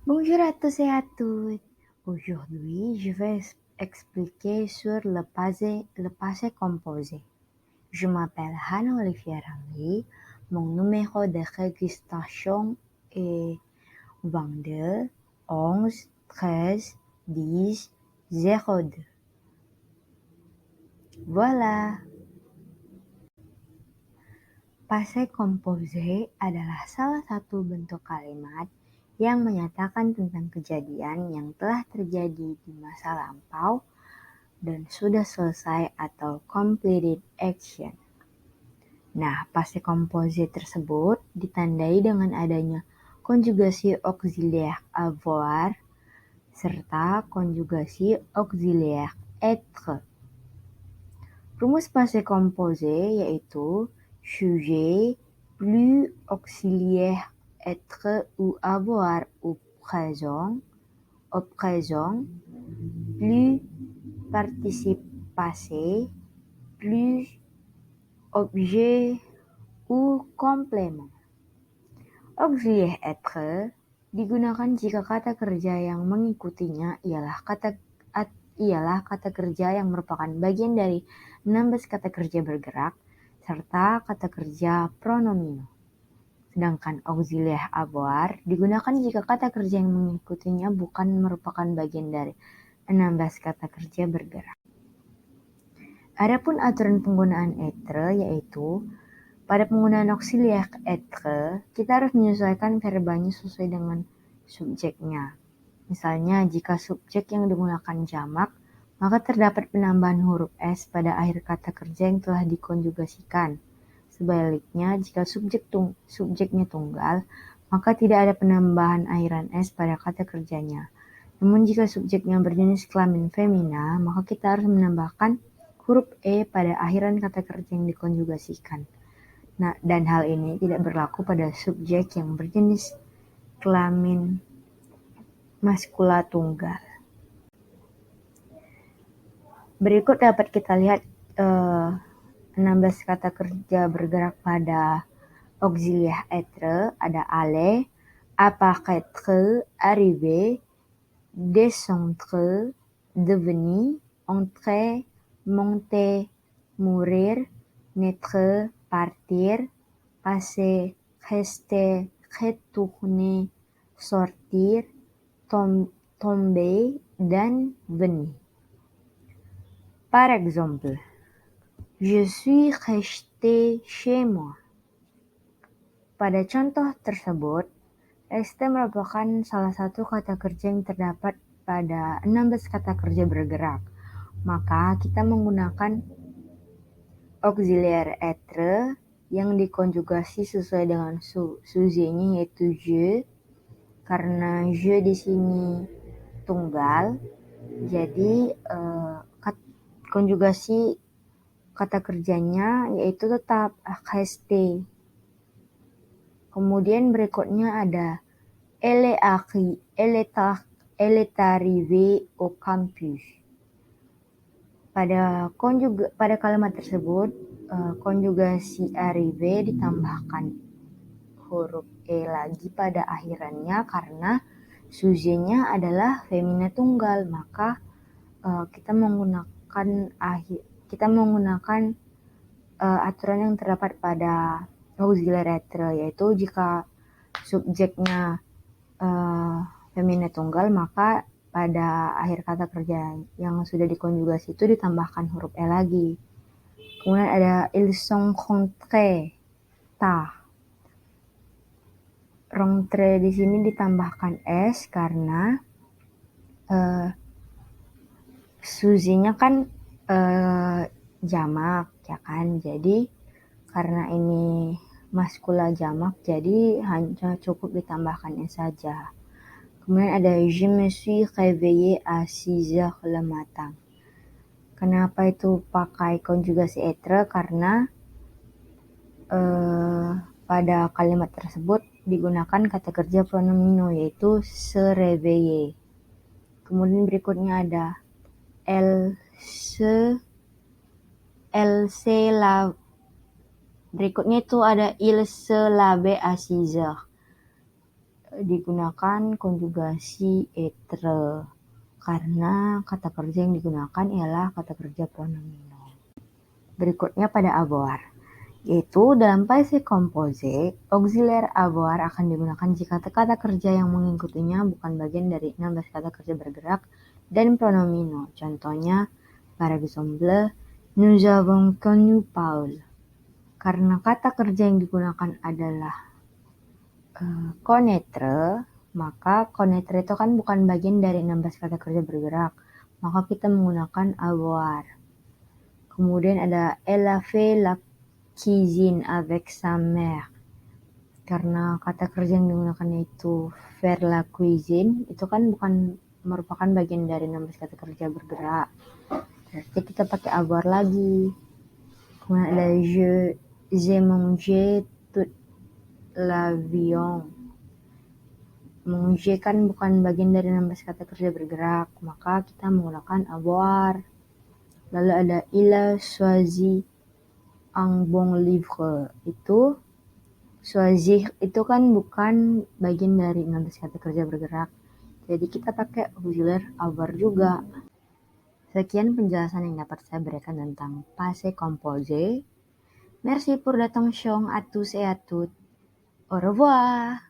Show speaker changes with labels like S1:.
S1: Bonjour à tous et à toutes. Aujourd'hui, je vais expliquer sur le passé composé. Je m'appelle Hannah Olivia Ramli. Mon numéro de registration est 22 11 13 10 02. Voilà. Passé composé adalah salah satu bentuk kalimat yang menyatakan tentang kejadian yang telah terjadi di masa lampau dan sudah selesai atau completed action. Nah, passé composé tersebut ditandai dengan adanya konjugasi auxiliaire avoir serta konjugasi auxiliaire être. Rumus passé composé yaitu sujet plus auxiliaire être ou avoir au présent plus participe passé plus objet ou complément. Auxiliaire être digunakan jika kata kerja yang mengikutinya ialah kata kerja yang merupakan bagian dari 16 kata kerja bergerak serta kata kerja pronomino. Sedangkan auxiliaire avoir digunakan jika kata kerja yang mengikutinya bukan merupakan bagian dari 16 kata kerja bergerak. Adapun aturan penggunaan être yaitu pada penggunaan auxiliaire être, kita harus menyesuaikan verbanya sesuai dengan subjeknya. Misalnya, jika subjek yang digunakan jamak, maka terdapat penambahan huruf S pada akhir kata kerja yang telah dikonjugasikan. Sebaliknya, jika subjeknya tunggal, maka tidak ada penambahan akhiran S pada kata kerjanya. Namun jika subjeknya berjenis kelamin femina, maka kita harus menambahkan huruf E pada akhiran kata kerja yang dikonjugasikan. Nah, dan hal ini tidak berlaku pada subjek yang berjenis kelamin maskula tunggal. Berikut dapat kita lihat 16 kata kerja bergerak pada auxiliaire être. Ada aller, apparaître, arriver, descendre, devenir, entrer, monter, mourir, naître, partir, passer, rester, retourner, sortir, tomber, dan venir. Par exemple, je suis resté chez moi. Pada contoh tersebut, rester merupakan salah satu kata kerja yang terdapat pada 16 kata kerja bergerak. Maka kita menggunakan auxiliaire être yang dikonjugasi sesuai dengan sujet-nya yaitu je. Karena je di sini tunggal, jadi konjugasi kata kerjanya yaitu tetap rester. Kemudian berikutnya ada elle est arrivée au campus. Pada kalimat tersebut, konjugasi arrivé ditambahkan huruf E lagi pada akhirannya karena sujetnya adalah femina tunggal, maka kita menggunakan aturan yang terdapat pada auxiliaire être, yaitu jika subjeknya femina tunggal, maka pada akhir kata kerja yang sudah dikonjugasi itu ditambahkan huruf E lagi. Kemudian ada ils sont rentrés, ta. Rentrés di sini ditambahkan S karena sujetnya kan jamak, ya kan? Jadi karena ini maskula jamak, jadi hanya cukup ditambahkan S saja. Kemudian ada je me suis réveillé à 6h le matin. Kenapa itu pakai konjugasi être? Karena pada kalimat tersebut digunakan kata kerja pronomino yaitu se réveiller. Kemudian berikutnya ada berikutnya itu ada il se lave à 6h. digunakan konjugasi être karena kata kerja yang digunakan ialah kata kerja pronominal. Berikutnya pada avoir, yaitu dalam passé composé, auxiliar avoir akan digunakan jika kata kerja yang mengikutinya bukan bagian dari 16 kata kerja bergerak dan pronomino. Contohnya, par exemple, nous avons connu Paul. Karena kata kerja yang digunakan adalah connaître, maka connaître itu kan bukan bagian dari 16 kata kerja bergerak, maka kita menggunakan avoir. Kemudian ada elle a fait la cuisine avec sa mère. Karena kata kerja yang digunakan itu faire la cuisine, itu kan bukan merupakan bagian dari 16 kata kerja bergerak. Berarti kita pakai avoir lagi. Kemudian ada j'ai mangé toute la viande. Manger kan bukan bagian dari 16 kata kerja bergerak, maka kita menggunakan avoir. Lalu ada il a choisi un bon livre. Itu choisir itu kan bukan bagian dari 16 kata kerja bergerak. Jadi kita pakai auxiliar avoir juga. Sekian penjelasan yang dapat saya berikan tentang passé composé. Merci pour l'attention à tous et à toutes. Au revoir.